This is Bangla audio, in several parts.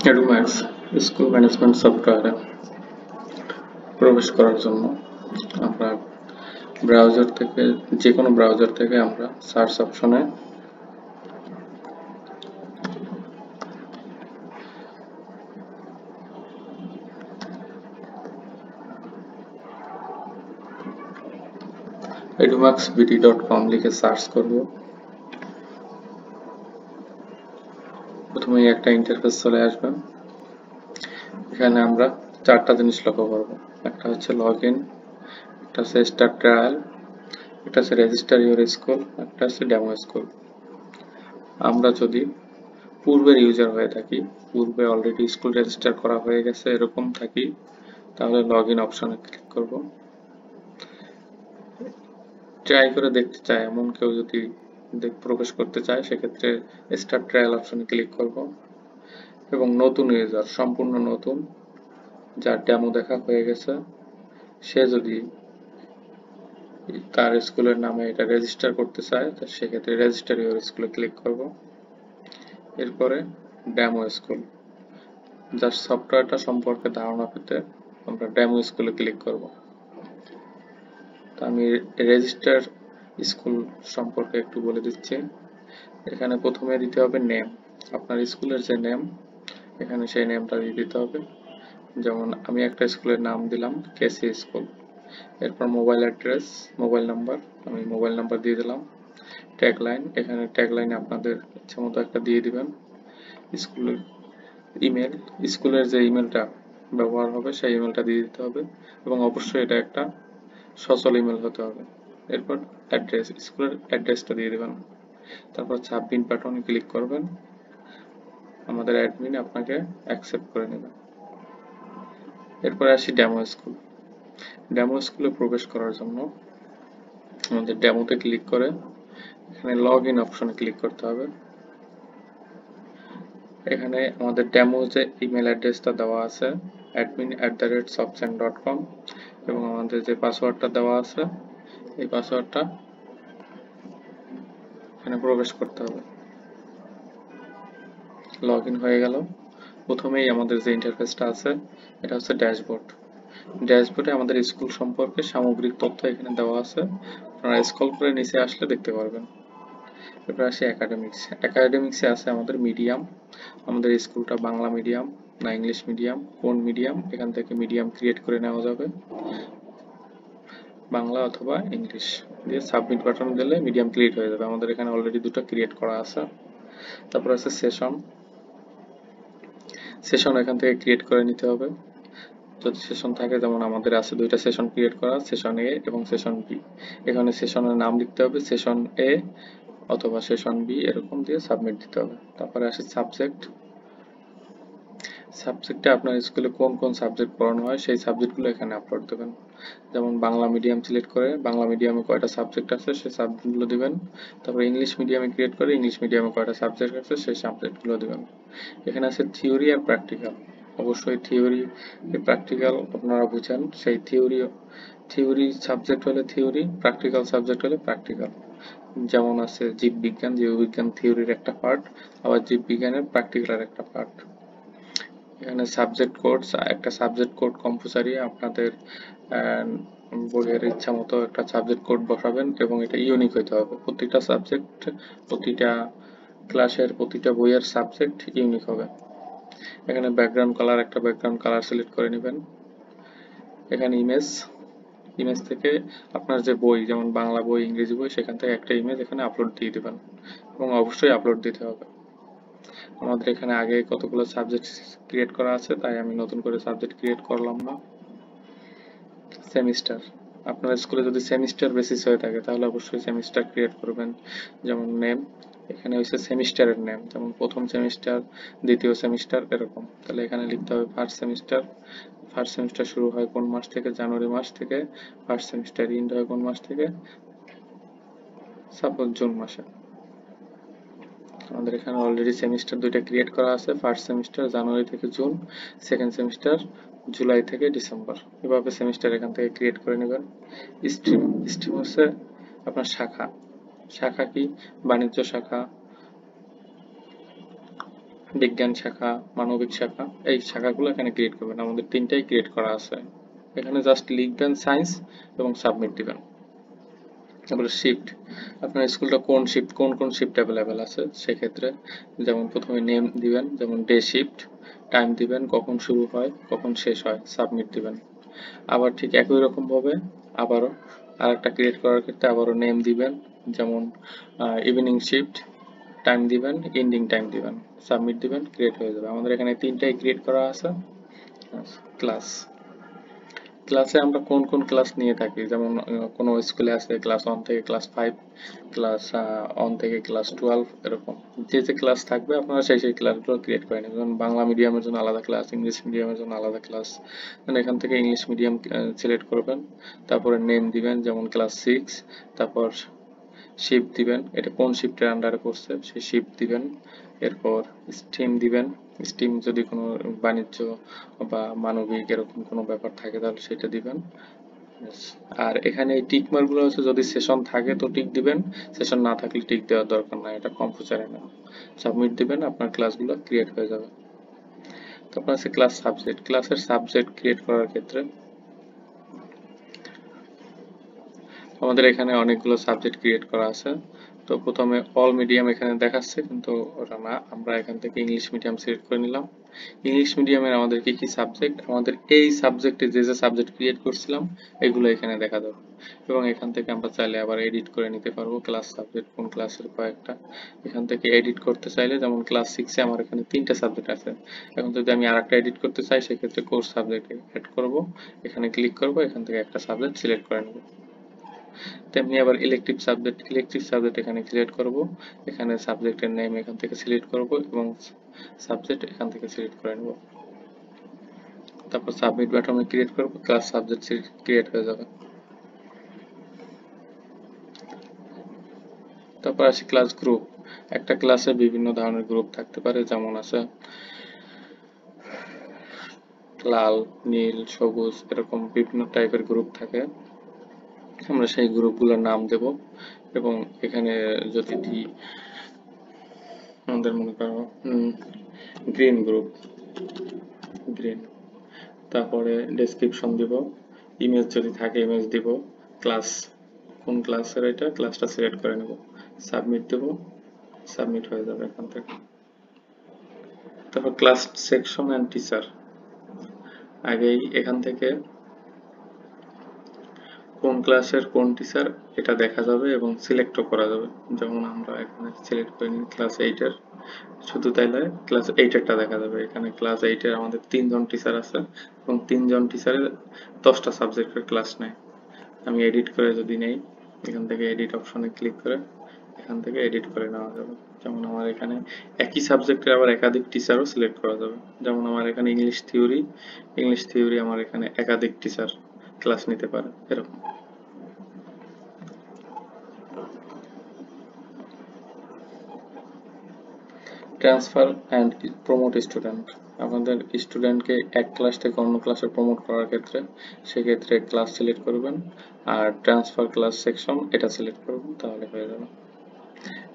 এডুম্যাক্স স্কুল ম্যানেজমেন্ট সফটওয়্যারে প্রবেশ করার জন্য আমরা ব্রাউজার থেকে যে কোনো ব্রাউজার থেকে আমরা সার্চ অপশনে edumaxbd.com লিখে সার্চ করব। প্রথমেই একটা ইন্টারফেস চলে আসবে। এখানে আমরা চারটা জিনিস লক্ষ্য করব। একটা হচ্ছে লগইন, একটা হচ্ছে স্টার্ট ট্রায়াল, একটা হচ্ছে রেজিস্টার ইউর স্কুল, একটা হচ্ছে ডেমো স্কুল। আমরা যদি পূর্বের ইউজার হয়ে থাকি, পূর্বে অলরেডি স্কুল রেজিস্টার করা হয়ে গেছে এরকম থাকি, তাহলে লগইন অপশনে ক্লিক করব। ট্রাই করে দেখতে চাই এমন কেউ যদি প্রবেশ করতে চায়, সেক্ষেত্রে স্টার্ট ট্রায়াল অপশনে ক্লিক করব এবং নতুন ইউজার, সম্পূর্ণ নতুন, যার ডেমো দেখা হয়ে গেছে, সে যদি তার স্কুলের নামে এটা রেজিস্টার করতে চায়, সেক্ষেত্রে রেজিস্টার ইউর স্কুলে ক্লিক করব। এরপরে ডেমো স্কুল, যার সফটওয়্যারটা সম্পর্কে ধারণা পেতে আমরা ডেমো স্কুলে ক্লিক করব। তো আমি রেজিস্টার স্কুল সম্পর্কে একটু বলে দিচ্ছি। এখানে প্রথমে দিতে হবে নেম, আপনার স্কুলের যে নেম, এখানে সেই নেমটা দিয়ে দিতে হবে। যেমন আমি একটা স্কুলের নাম দিলাম কেসি স্কুল। এরপর মোবাইল অ্যাড্রেস, মোবাইল নাম্বার, আমি মোবাইল নাম্বার দিয়ে দিলাম। ট্যাগলাইন, এখানে ট্যাগলাইন আপনাদের ইচ্ছে মতো একটা দিয়ে দিবেন। স্কুলের ইমেল, স্কুলের যে ইমেলটা ব্যবহার হবে সেই ইমেলটা দিয়ে দিতে হবে এবং অবশ্যই এটা একটা সচল ইমেল হতে হবে। এরপর অ্যাড্রেস, স্কুলের অ্যাড্রেসটা দিয়ে দেবেন। তারপর সাবমিট বাটনে ক্লিক করবেন। আমাদের অ্যাডমিন আপনাকে অ্যাকসেপ্ট করে নেবে। এরপর আসি ডেমো স্কুল। ডেমো স্কুলে প্রবেশ করার জন্য আমাদের ডেমোতে ক্লিক করে এখানে লগ ইন অপশনে ক্লিক করতে হবে। এখানে আমাদের ডেমো যে ইমেল অ্যাড্রেসটা দেওয়া আছে admin@softsend.com এবং আমাদের যে পাসওয়ার্ডটা দেওয়া আছে এই পাসওয়ার্ডটা এখানে প্রবেশ করতে হবে। লগ ইন হয়ে গেল। প্রথমেই আমাদের যে ইন্টারফেসটা আছে এটা হচ্ছে ড্যাশবোর্ড। ড্যাশবোর্ডে আমাদের স্কুল সম্পর্কে সামগ্রিক তথ্য এখানে দেওয়া আছে, আপনারা স্ক্রল করে নিচে আসলে দেখতে পারবেন। এরপর আসি একাডেমিক্স। একাডেমিক্সে আছে আমাদের মিডিয়াম, আমাদের স্কুলটা বাংলা মিডিয়াম না ইংলিশ মিডিয়াম, কোন মিডিয়াম, এখান থেকে মিডিয়াম ক্রিয়েট করে নেওয়া যাবে, বাংলা অথবা ইংলিশ দিয়ে সাবমিট বাটন দিলে মিডিয়াম ক্রিয়েট হয়ে যাবে। আমাদের এখানে অলরেডি দুটো ক্রিয়েট করা আছে। তারপর আছে সেশন, সেশন এখান থেকে ক্রিয়েট করে নিতে হবে যদি সেশন থাকে, যেমন আমাদের আছে দুইটা সেশন ক্রিয়েট করা, সেশন এ এবং সেশন বি। এখানে সেশনের নাম লিখতে হবে সেশন এ অথবা সেশন বি, এরকম দিয়ে সাবমিট দিতে হবে। তারপরে আসে সাবজেক্ট। সাবজেক্টে আপনার স্কুলে কোন কোন সাবজেক্ট পড়ানো হয় সেই সাবজেক্টগুলো এখানে আপলোড দেবেন। যেমন বাংলা মিডিয়াম সিলেক্ট করে বাংলা মিডিয়ামে কয়টা সাবজেক্ট আছে সেই সাবজেক্টগুলো দিবেন। তারপরে ইংলিশ মিডিয়ামে ক্রিয়েট করে ইংলিশ মিডিয়ামে কয়টা সাবজেক্ট আছে সেই সাবজেক্টগুলো দিবেন। এখানে আছে থিওরি আর প্র্যাকটিক্যাল। অবশ্যই থিওরি প্র্যাকটিক্যাল আপনারা বুঝেন, সেই থিওরি সাবজেক্ট হলে থিওরি, প্র্যাকটিক্যাল সাবজেক্ট হলে প্র্যাকটিক্যাল। যেমন আছে জীববিজ্ঞান, জীববিজ্ঞান থিওরির একটা পার্ট, আবার জীববিজ্ঞানের প্র্যাকটিক্যালের একটা পার্ট। এখানে সাবজেক্ট কোড, একটা সাবজেক্ট কোড কম্পালসারি, আপনাদের বইয়ের ইচ্ছা মতো একটা সাবজেক্ট কোড বসাবেন এবং এটা ইউনিক হতে হবে। প্রতিটা সাবজেক্ট, প্রতিটা ক্লাসের প্রতিটা বইয়ের সাবজেক্ট ইউনিক হবে। এখানে ব্যাকগ্রাউন্ড কালার, একটা ব্যাকগ্রাউন্ড কালার সিলেক্ট করে নেবেন। এখানে ইমেজ, ইমেজ থেকে আপনার যে বই, যেমন বাংলা বই, ইংরেজি বই, সেখান থেকে একটা ইমেজ এখানে আপলোড দিয়ে দেবেন এবং অবশ্যই আপলোড দিতে হবে। আমাদের এখানে আগে কতগুলো সাবজেক্ট ক্রিয়েট করা আছে, তাই আমি নতুন করে সাবজেক্ট ক্রিয়েট করলাম না। সেমিস্টার, আপনার স্কুলে যদি সেমিস্টার বেসিস হয়ে থাকে তাহলে অবশ্যই সেমিস্টার ক্রিয়েট করবেন। যেমন নেম, এখানে হচ্ছে সেমিস্টারের নেম, যেমন প্রথম সেমিস্টার, দ্বিতীয় সেমিস্টার, এরকম। তাহলে এখানে লিখতে হবে ফার্স্ট সেমিস্টার। ফার্স্ট সেমিস্টার শুরু হয় কোন মাস থেকে, জানুয়ারি মাস থেকে। ফার্স্ট সেমিস্টার এন্ড হয় কোন মাস থেকে, সাপোজ জুন মাসে। আমাদের এখানে অলরেডি সেমিস্টার দুইটা ক্রিয়েট করা আছে, ফার্স্ট সেমিস্টার জানুয়ারি থেকে জুন, সেকেন্ড সেমিস্টার জুলাই থেকে ডিসেম্বর। এভাবে সেমিস্টার এখান থেকে ক্রিয়েট করে নেবেন। স্ট্রিম, স্ট্রিম হচ্ছে আপনার শাখা। শাখা কি, বাণিজ্য শাখা, বিজ্ঞান শাখা, মানবিক শাখা, এই শাখাগুলো এখানে ক্রিয়েট করবেন। আমাদের তিনটাই ক্রিয়েট করা আছে। এখানে জাস্ট লিখবেন সায়েন্স এবং সাবমিট দিবেন। তারপরে শিফট, আপনার স্কুলটা কোন কোন শিফট অ্যাভেলেবেল আছে সেক্ষেত্রে যেমন প্রথমে নেম দিবেন, যেমন ডে শিফট, টাইম দিবেন, কখন শুরু হয় কখন শেষ হয়, সাবমিট দিবেন। আবার ঠিক একই রকম ভাবে আবারও আরেকটা ক্রিয়েট করার ক্ষেত্রে আবারও নেম দিবেন, যেমন ইভিনিং শিফট, টাইম দিবেন, এন্ডিং টাইম দিবেন, সাবমিট দিবেন, ক্রিয়েট হয়ে যাবে। আমাদের এখানে তিনটাই ক্রিয়েট করা আছে। ক্লাস, ক্লাসে আমরা কোন কোন ক্লাস নিয়ে থাকি, যেমন কোনো স্কুলে আছে ক্লাস 1 থেকে ক্লাস 5, ক্লাস 1 থেকে ক্লাস 12, এরকম যে যে ক্লাস থাকবে আপনারা সেই সেই ক্লাসগুলো ক্রিয়েট করে নেবেন। যেমন বাংলা মিডিয়ামের জন্য আলাদা ক্লাস, ইংলিশ মিডিয়ামের জন্য আলাদা ক্লাস। এখান থেকে ইংলিশ মিডিয়াম সিলেক্ট করবেন, তারপরে নেম দিবেন যেমন ক্লাস 6, তারপর শিফট দিবেন, এটা কোন শিফটের আন্ডারে পড়ছে সেই শিফট দিবেন। এরপর স্ট্রিম দিবেন, স্ট্রিম যদি কোনো বাণিজ্য বা মানবিক এরকম কোনো ব্যাপার থাকে তাহলে সেটা দিবেন। আর এখানে এই টিক মার্ক গুলো হচ্ছে যদি সেশন থাকে তো টিক দিবেন, সেশন না থাকলে টিক দেওয়ার দরকার নাই, এটা কম্পালসারি না। সাবমিট দিবেন, আপনার ক্লাসগুলো ক্রিয়েট হয়ে যাবে। তারপর আছে ক্লাস সাবজেক্ট। ক্লাসের সাবজেক্ট ক্রিয়েট করার ক্ষেত্রে আমাদের এখানে অনেকগুলো সাবজেক্ট ক্রিয়েট করা আছে। তো প্রথমে অল মিডিয়াম এখানে দেখাচ্ছে কিন্তু ওটা না, আমরা এখান থেকে ইংলিশ মিডিয়াম সিলেক্ট করে নিলাম। ইংলিশ মিডিয়ামের আমাদের কি কি সাবজেক্ট, আমাদের এই সাবজেক্টে যে যে সাবজেক্ট ক্রিয়েট করছিলাম এগুলো এখানে দেখা যাবে। এবং এখান থেকে আমরা চাইলে আবার এডিট করে নিতে পারবো ক্লাস সাবজেক্ট কোন ক্লাসের কয়েকটা। এখান থেকে এডিট করতে চাইলে যেমন ক্লাস 6-এ আমার এখানে 3টা সাবজেক্ট আছে, এখন যদি আমি আরেকটা এডিট করতে চাই সেক্ষেত্রে কোর্স সাবজেক্ট এড করব, এখানে ক্লিক করব, এখান থেকে একটা সাবজেক্ট সিলেক্ট করে নেব। তেমনি আবার ইলেকটিভ সাবজেক্ট এখানে সিলেক্ট করব, এখানে সাবজেক্টের নেম এখান থেকে সিলেক্ট করব এবং সাবজেক্ট এখান থেকে সিলেক্ট করে নেব। তারপর সাবমিট বাটনে ক্রিয়েট করব, ক্লাস সাবজেক্ট ক্রিয়েট হয়ে যাবে। তারপর আসি ক্লাস গ্রুপ। একটা ক্লাসে বিভিন্ন ধরনের গ্রুপ থাকতে পারে, যেমন আছে লাল, নীল, সবুজ, এরকম বিভিন্ন টাইপের গ্রুপ থাকে। আমরা সেই গ্রুপগুলোর নাম দেব এবং এখানে যদি দিই আমাদের মনে করো গ্রিন গ্রুপ, গ্রিন, তারপরে ডেসক্রিপশন দিব, ইমেজ যদি থাকে ইমেজ দিব, ক্লাস কোন ক্লাসের এটা ক্লাসটা সিলেক্ট করে নেব, সাবমিট দেব, সাবমিট হয়ে যাবে এখান থেকে। তারপর ক্লাস সেকশন এন্ড টিচার, আগেই এখান থেকে কোন ক্লাসের কোন টিচার এটা দেখা যাবে এবং সিলেক্টও করা যাবে। যেমন আমরা এখানে সিলেক্ট করে নিই ক্লাস 8-এর, শুধু তাই নয় ক্লাস 8-এরটা দেখা যাবে। এখানে ক্লাস 8-এর আমাদের 3 জন টিচার আছে এবং 3 জন টিচারের 10টা সাবজেক্টের ক্লাস নেয়। আমি এডিট করে যদি নেই, এখান থেকে এডিট অপশনে ক্লিক করে এখান থেকে এডিট করে নেওয়া যাবে। যেমন আমার এখানে একই সাবজেক্টের আবার একাধিক টিচারও সিলেক্ট করা যাবে। যেমন আমার এখানে ইংলিশ থিওরি আমার এখানে একাধিক টিচার ক্লাস নিতে পারে এরকম। ট্রান্সফার অ্যান্ড প্রমোট স্টুডেন্ট, আমাদের স্টুডেন্টকে এক ক্লাস থেকে অন্য ক্লাসে প্রমোট করার ক্ষেত্রে সেক্ষেত্রে ক্লাস সিলেক্ট করবেন আর ট্রান্সফার ক্লাস সেকশন এটা সিলেক্ট করবেন, তাহলে হয়ে যাবে।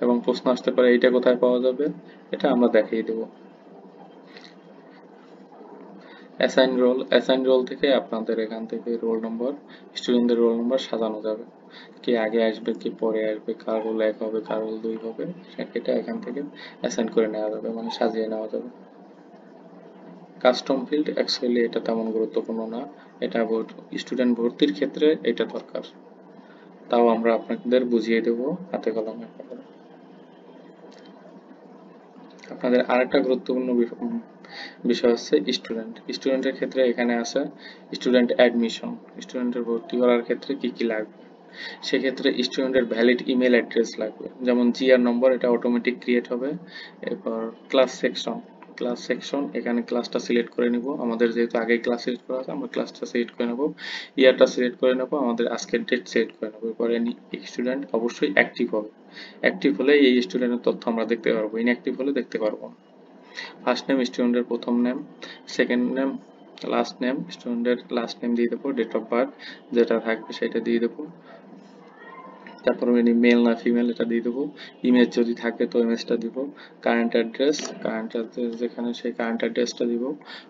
এবং প্রশ্ন আসতে পারে এইটা কোথায় পাওয়া যাবে, এটা আমরা দেখিয়ে দেব। অ্যাসাইন রোল থেকে আপনাদের এখান থেকে রোল নম্বর, স্টুডেন্টদের রোল নম্বর সাজানো যাবে, কে আগে আসবে কে পরে আসবে, কার রোল 1 হবে কার রোল 2 হবে, এটা এখান থেকে অ্যাসাইন করে নেওয়া যাবে, মানে সাজিয়ে নেওয়া যাবে। কাস্টম ফিল্ড অ্যাকচুয়ালি এটা তেমন গুরুত্বপূর্ণ না, এটা স্টুডেন্ট ভর্তির ক্ষেত্রে এটা দরকার, তাও আমরা আপনাদের বুঝিয়ে দেব হাতে কলমে। আপনাদের আরেকটা গুরুত্বপূর্ণ বিষয় হচ্ছে স্টুডেন্টের ক্ষেত্রে এখানে আছে স্টুডেন্ট অ্যাডমিশন, স্টুডেন্টের ভর্তি করার ক্ষেত্রে কি কি লাগবে। সেক্ষেত্রে স্টুডেন্টের ভ্যালিড ইমেল অ্যাড্রেস লাগবে, যেমন জিআর নম্বর এটা অটোমেটিক ক্রিয়েট হবে। এরপর ক্লাস সেকশন এখানে ক্লাসটা সিলেক্ট করে নিব, আমাদের যেহেতু আগে ক্লাস সিলেক্ট করা আছে আমরা ক্লাসটা সিলেক্ট করে নেব, ইয়ারটা সিলেক্ট করে নেব, আমাদের আজকের ডেট সিলেক্ট করে নেব। এরপরে স্টুডেন্ট অবশ্যই অ্যাক্টিভ হবে, অ্যাক্টিভ হলে এই স্টুডেন্টের তথ্য আমরা দেখতে পারবো, ইনঅ্যাক্টিভ হলে দেখতে পারবো না। ফার্স্ট নেম স্টুডেন্টের প্রথম name, second name, last name স্টুডেন্টের লাস্ট নেম দিয়ে দেবো, ডেট অফ বার্থ যেটা থাকবে সেটা দিয়ে দেবো, তারপর মেল না ফিমেল এটা দিয়ে দেবো, ইমেজ যদি থাকে তো ইমেজটা দিব, কারেন্ট অ্যাড্রেস যেখানে সেই কারেন্ট অ্যাড্রেসটা দিব,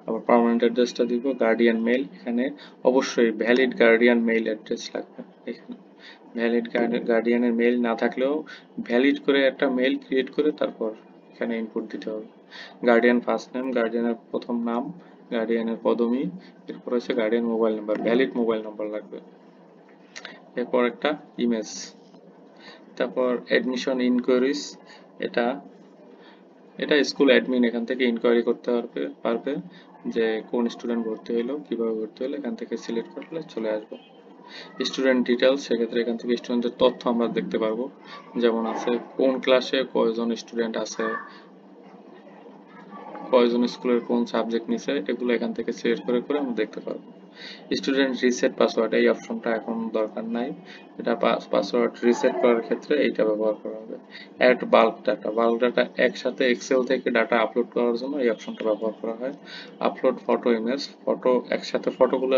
আবার পার্মানেন্ট অ্যাড্রেসটা দিব, গার্ডিয়ান মেল, এখানে অবশ্যই ভ্যালিড গার্ডিয়ান মেল অ্যাড্রেস লাগবে। এখানে ভ্যালিড গার্ডিয়ানের মেল না থাকলেও ভ্যালিড করে একটা মেল ক্রিয়েট করে তারপর এখানে ইনপুট দিতে হবে। গার্ডিয়ান ফার্স্ট নেম, গার্ডিয়ানের প্রথম নাম, গার্ডিয়ানের পদবি, এরপর হচ্ছে guardian mobile number, valid mobile number লাগবে। এরপর একটা ইমেজ, তারপর অ্যাডমিশন ইনকোয়ারিজ, এটা এটা স্কুল অ্যাডমিন এখান থেকে ইনকোয়ারি করতে পারবে যে কোন স্টুডেন্ট ভর্তি হলো, কিভাবে ভর্তি হলো, এখান থেকে সিলেক্ট করলে চলে আসবে। স্টুডেন্ট ডিটেলস, সেক্ষেত্রে এখান থেকে স্টুডেন্টের তথ্য আমরা দেখতে পারবো, যেমন আছে কোন ক্লাসে কয়জন স্টুডেন্ট আছে, কয়জন স্কুলের কোন সাবজেক্ট নিছে, এগুলো এখান থেকে সিলেক্ট করে করে আমরা দেখতে পারবো। স্টুডেন্ট রিসেট পাসওয়ার্ড, এই অপশনটা এখন দরকার নাই, এটা পাসওয়ার্ড রিসেট করার ক্ষেত্রে এইটা ব্যবহার করা হবে। অ্যাড বাল্ক ডাটা একসাথে এক্সেল থেকে ডাটা আপলোড করার জন্য এই অপশনটা ব্যবহার করা হয়। আপলোড ফটো ইমেজ, ফটো একসাথে ফটোগুলো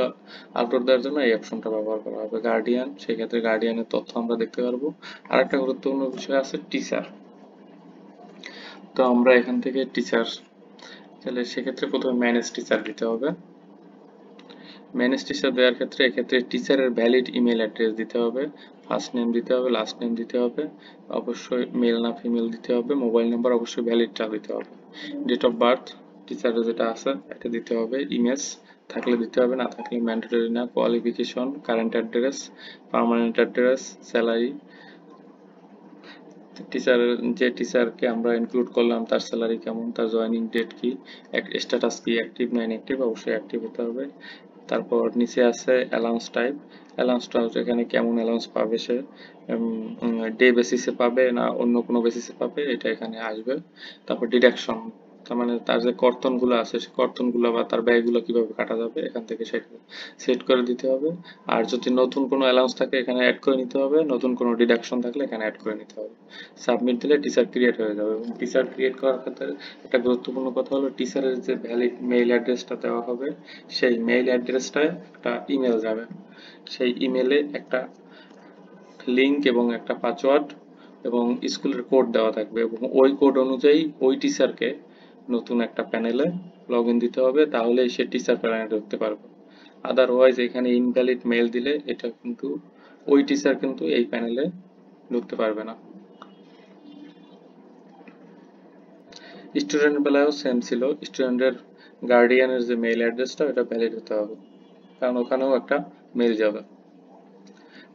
আপলোড দেওয়ার জন্য এই অপশনটা ব্যবহার করা হবে। গার্ডিয়ান, সেক্ষেত্রে গার্ডিয়ানের তথ্য আমরা দেখতে পারবো। আর একটা গুরুত্বপূর্ণ বিষয় আছে টিচার, তো আমরা এখান থেকে টিচার, তাহলে সেক্ষেত্রে প্রথমে ম্যানেজ টিচার দিতে হবে। ম্যানেজ টিচার দেওয়ার ক্ষেত্রে এক্ষেত্রে টিচারের ভ্যালিড ইমেল অ্যাড্রেস দিতে হবে, ফার্স্ট নেম দিতে হবে, লাস্ট নেম দিতে হবে, অবশ্যই মেল না ফিমেল দিতে হবে, মোবাইল নাম্বার অবশ্যই ভ্যালিডটা দিতে হবে, ডেট অফ বার্থ টিচারের যেটা আছে এটা দিতে হবে, ইমেজ থাকলে দিতে হবে, না থাকলে ম্যান্ডেটরি না, qualification, current address, permanent address, salary, টিচারের যে টিচারকে আমরা ইনক্লুড করলাম তার স্যালারি কেমন, তার জয়েনিং ডেট কি, স্ট্যাটাস কি, অ্যাক্টিভ না ইনঅ্যাক্টিভ, অবশ্যই অ্যাক্টিভ হতে হবে। তারপর নিচে আছে অ্যালাউন্স টাইপ, অ্যালাউন্সটা হচ্ছে এখানে কেমন অ্যালাউন্স পাবে সে, ডে বেসিসে পাবে না অন্য কোনো বেসিসে পাবে, এটা এখানে আসবে। তারপর ডিডাকশন, তার মানে তার যে কর্তনগুলো আছে সে কর্তনগুলো বা তার ব্যয়গুলো কিভাবে কাটা যাবে এখান থেকে সেটা সেট করে দিতে হবে। আর যদি নতুন কোনো অ্যালাউন্স থাকে এখানে অ্যাড করে নিতে হবে, নতুন কোনো ডিডাকশন থাকলে এখানে অ্যাড করে নিতে হবে। সাবমিট দিলে টিচার ক্রিয়েট হয়ে যাবে। এবং টিচার ক্রিয়েট করার ক্ষেত্রে একটা গুরুত্বপূর্ণ কথা হলো টিচারের যে ভ্যালিড মেইল অ্যাড্রেসটা দেওয়া হবে সেই মেইল অ্যাড্রেসটায় একটা ইমেল যাবে, সেই ইমেলে একটা লিংক এবং একটা পাসওয়ার্ড এবং স্কুলের কোড দেওয়া থাকবে, এবং ওই কোড অনুযায়ী ওই টিচারকে নতুন একটা প্যানেলে লগ ইন দিতে হবে, তাহলেই সে টিচার প্যানেলে ঢুকতে পারবে। আদারওয়াইজ এখানে ইনভ্যালিড মেল দিলে এটা কিন্তু ওই টিচার কিন্তু এই প্যানেলে ঢুকতে পারবে না। স্টুডেন্ট বেলায়ও সেম ছিল, স্টুডেন্টের গার্ডিয়ানের যে মেইল অ্যাড্রেসটা এটা ভ্যালিড হতে হবে, কারণ ওখানেও একটা মেল যাবে।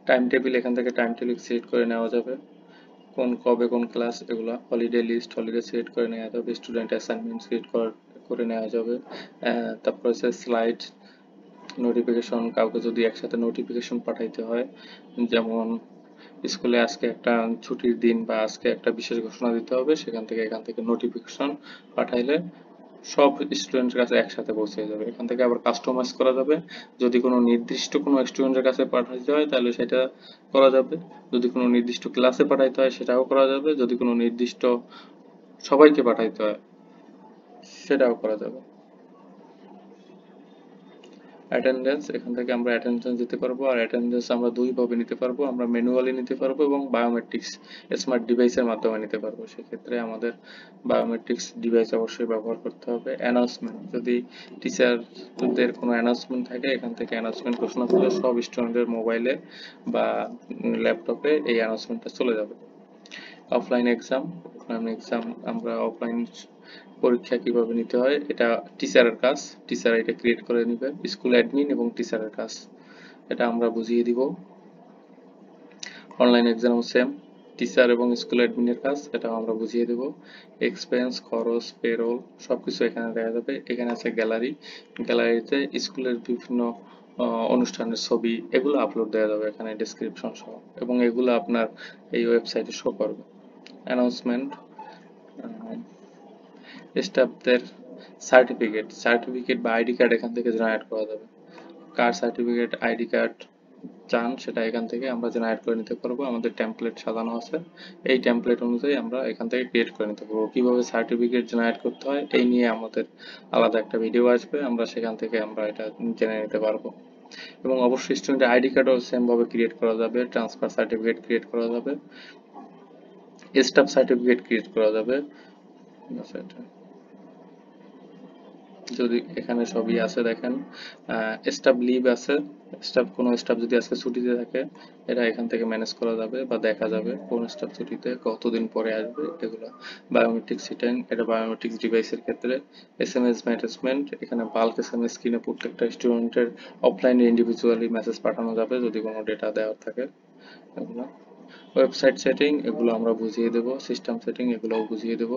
টাইম টেবিল, এখান থেকে টাইম টেবিল সিলেক্ট করে নেওয়া যাবে, কবে কোন ক্লাস, এগুলা হলিডে লিস্ট, হলিডে সিলেক্ট করে নেওয়া যাবে, স্টুডেন্ট অ্যাসাইনমেন্ট সিলেক্ট করে নেওয়া যাবে। তারপর হচ্ছে স্লাইড নোটিফিকেশন, কাউকে যদি একসাথে নোটিফিকেশন পাঠাইতে হয়, যেমন স্কুলে আজকে একটা ছুটির দিন বা আজকে একটা বিশেষ ঘোষণা দিতে হবে, এখান থেকে নোটিফিকেশন পাঠাইলে সব স্টুডেন্টের কাছে একসাথে পৌঁছে যাবে। এখান থেকে আবার কাস্টমাইজ করা যাবে, যদি কোনো নির্দিষ্ট কোনো স্টুডেন্টের কাছে পাঠাইতে হয় তাহলে সেটা করা যাবে, যদি কোনো নির্দিষ্ট ক্লাসে পাঠাইতে হয় সেটাও করা যাবে, যদি কোনো নির্দিষ্ট সবাইকে পাঠাইতে হয় সেটাও করা যাবে। অ্যাটেন্ডেন্স, এখান থেকে আমরা অ্যাটেন্ডেন্স দিতে পারবো, আর অ্যাটেন্ডেন্স আমরা দুইভাবে নিতে পারবো, আমরা ম্যানুয়ালি নিতে পারবো এবং বায়োমেট্রিক্স স্মার্ট ডিভাইসের মাধ্যমে নিতে পারবো। সেক্ষেত্রে আমাদের বায়োমেট্রিক্স ডিভাইস অবশ্যই ব্যবহার করতে হবে। অ্যানাউন্সমেন্ট, যদি টিচারদের কোনো অ্যানাউন্সমেন্ট থাকে এখান থেকে অ্যানাউন্সমেন্ট ঘোষণা করলে সব স্টুডেন্টের মোবাইলে বা ল্যাপটপে এই অ্যানাউন্সমেন্টটা চলে যাবে। অফলাইন এক্সাম আমরা অফলাইন পরীক্ষা কিভাবে নিতে হয় এটা টিচারের কাজ, টিচার এটা ক্রিয়েট করে নিবে, স্কুল অ্যাডমিন এবং টিচারের কাজ, এটা আমরা বুঝিয়ে দিব। অনলাইন এক্সাম সেম, টিচার এবং স্কুল অ্যাডমিনের কাজ, এটা আমরা বুঝিয়ে দেব। এক্সপেন্স, খরচ, পেরোল সবকিছু এখানে দেখা যাবে। এখানে আছে গ্যালারি, গ্যালারিতে স্কুলের বিভিন্ন অনুষ্ঠানের ছবি এগুলো আপলোড দেওয়া যাবে এখানে ডেসক্রিপশন সহ, এবং এগুলো আপনার এই ওয়েবসাইটে শো করবে। অ্যানাউন্সমেন্ট, স্টাফদের সার্টিফিকেট বা আইডি কার্ড এখান থেকে জেনারেট করা যাবে, কার সার্টিফিকেট আইডি কার্ড চান সেটা এখান থেকে আমরা জেনারেট করে নিতে পারবো, আমাদের টেমপ্লেট সাজানো আছে, এই টেমপ্লেট অনুযায়ী আমরা এখান থেকে ক্রিয়েট করে নিতে পারবো। কিভাবে সার্টিফিকেট জেনারেট করতে হয় এই নিয়ে আমাদের আলাদা একটা ভিডিও আসবে, আমরা সেখান থেকে আমরা এটা জেনে নিতে পারবো। এবং অবশ্যই স্টুডেন্টের আইডি কার্ডও সেম ভাবে ক্রিয়েট করা যাবে, ট্রান্সফার সার্টিফিকেট ক্রিয়েট করা যাবে, স্টাফ সার্টিফিকেট ক্রিয়েট করা যাবে। ঠিক আছে, এটা যদি এখানে সবই আছে দেখেন, স্টাফ লিভ আছে, কোনো স্টাফ যদি আজকে ছুটিতে থাকে এটা এখান থেকে ম্যানেজ করা যাবে বা দেখা যাবে কোন স্টাফ ছুটিতে কতদিন পরে আসবে এগুলো। বায়োমেট্রিক সিটিং, এটা বায়োমেট্রিক্স ডিভাইসের ক্ষেত্রে। এসএমএস ম্যানেজমেন্ট, এখানে বাল্ক এসএমএস স্ক্রিনে প্রত্যেকটা স্টুডেন্টের অফলাইনে ইন্ডিভিজুয়ালি মেসেজ পাঠানো যাবে যদি কোনো ডেটা দেওয়ার থাকে এগুলো। ওয়েবসাইট সেটিং, এগুলো আমরা বুঝিয়ে দেব, সিস্টেম সেটিং এগুলোও বুঝিয়ে দেব।